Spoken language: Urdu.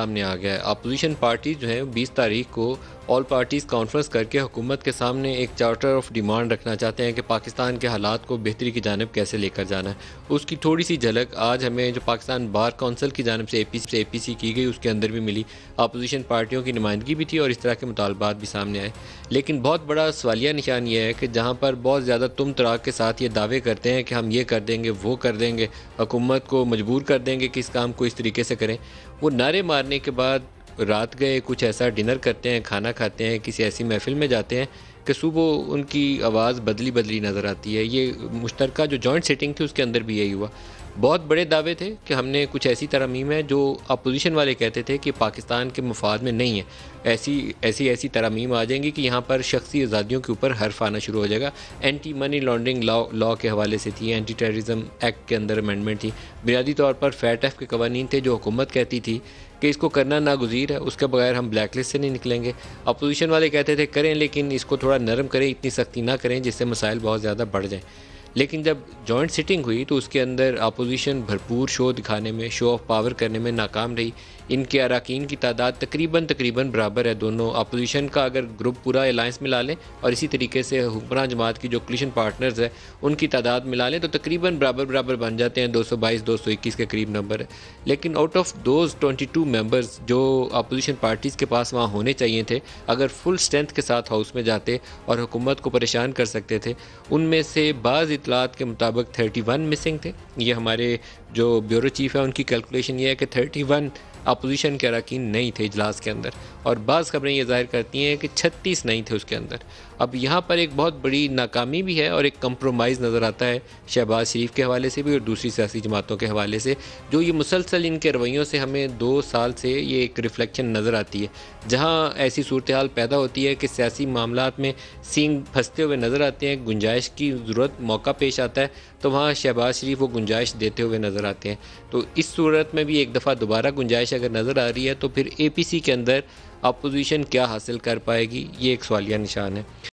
سامنے آ گیا ہے۔ اپوزیشن پارٹی جو ہیں 20 تاریخ کو آل پارٹیز کانفرنس کر کے حکومت کے سامنے ایک چارٹر آف ڈیمانڈ رکھنا چاہتے ہیں کہ پاکستان کے حالات کو بہتری کی جانب کیسے لے کر جانا ہے۔ اس کی تھوڑی سی جھلک آج ہمیں جو پاکستان بار کونسل کی جانب سے اے پی سی کی گئی اس کے اندر بھی ملی۔ اپوزیشن پارٹیوں کی نمائندگی بھی تھی اور اس طرح کے مطالبات بھی سامنے آئے، لیکن بہت بڑا سوالیہ نشان یہ ہے کہ جہاں پر بہت زیادہ تم تراک کے ساتھ یہ دعوے کرتے ہیں کہ ہم یہ کر دیں گے، وہ کر دیں گے، حکومت کو مجبور کر دیں گے کہ اس کام کو اس طریقے سے کریں، وہ نعرے مارنے کے بعد رات گئے کچھ ایسا ڈنر کرتے ہیں، کھانا کھاتے ہیں، کسی ایسی محفل میں جاتے ہیں کہ صبح ان کی آواز بدلی نظر آتی ہے۔ یہ مشترکہ جو جوائنٹ سیٹنگ تھی اس کے اندر بھی یہی ہوا۔ بہت بڑے دعوے تھے کہ ہم نے کچھ ایسی ترامیم ہے جو اپوزیشن والے کہتے تھے کہ پاکستان کے مفاد میں نہیں ہے، ایسی ترامیم آ جائیں گی کہ یہاں پر شخصی آزادیوں کے اوپر حرف آنا شروع ہو جائے گا۔ اینٹی منی لانڈرنگ لا کے حوالے سے تھی، اینٹی ٹیررزم ایکٹ کے اندر امینڈمنٹ تھی، بنیادی طور پر فیٹ ایف کے قوانین تھے جو حکومت کہتی تھی کہ اس کو کرنا ناگزیر ہے، اس کے بغیر ہم بلیک لسٹ سے نہیں نکلیں گے۔ اپوزیشن والے کہتے تھے کریں لیکن اس کو تھوڑا نرم کریں، اتنی سختی نہ کریں جس سے مسائل بہت زیادہ بڑھ جائیں۔ لیکن جب جوائنٹ سٹنگ ہوئی تو اس کے اندر اپوزیشن بھرپور شو دکھانے میں، شو آف پاور کرنے میں ناکام رہی۔ ان کے اراکین کی تعداد تقریباً برابر ہے دونوں۔ اپوزیشن کا اگر گروپ پورا الائنس ملا لیں اور اسی طریقے سے حکمراں جماعت کی جو کولیشن پارٹنرز ہیں ان کی تعداد ملا لیں تو تقریباً برابر بن جاتے ہیں، 222 221 کے قریب نمبر ہے۔ لیکن آؤٹ آف دوز 22 ممبرز جو اپوزیشن پارٹیز کے پاس وہاں ہونے چاہیے تھے، اگر فل اسٹرینتھ کے ساتھ ہاؤس میں جاتے اور حکومت کو پریشان کر سکتے تھے، ان میں سے بعض اطلاعات کے مطابق 31 مسنگ تھے۔ یہ ہمارے جو بیورو چیف ہے ان کی کیلکولیشن یہ ہے کہ 31 اپوزیشن کے اراکین نہیں تھے اجلاس کے اندر، اور بعض خبریں یہ ظاہر کرتی ہیں کہ 36 نہیں تھے اس کے اندر۔ اب یہاں پر ایک بہت بڑی ناکامی بھی ہے اور ایک کمپرومائز نظر آتا ہے شہباز شریف کے حوالے سے بھی اور دوسری سیاسی جماعتوں کے حوالے سے، جو یہ مسلسل ان کے رویوں سے ہمیں 2 سال سے یہ ایک ریفلیکشن نظر آتی ہے۔ جہاں ایسی صورتحال پیدا ہوتی ہے کہ سیاسی معاملات میں سینگ پھنستے ہوئے نظر آتے ہیں، گنجائش کی ضرورت موقع پیش آتا ہے، تو وہاں شہباز شریف وہ گنجائش دیتے ہوئے نظر آتے ہیں۔ تو اس صورت میں بھی ایک دفعہ دوبارہ گنجائش اگر نظر آ رہی ہے تو پھر اے پی سی کے اندر اپوزیشن کیا حاصل کر پائے گی، یہ ایک سوالیہ نشان ہے۔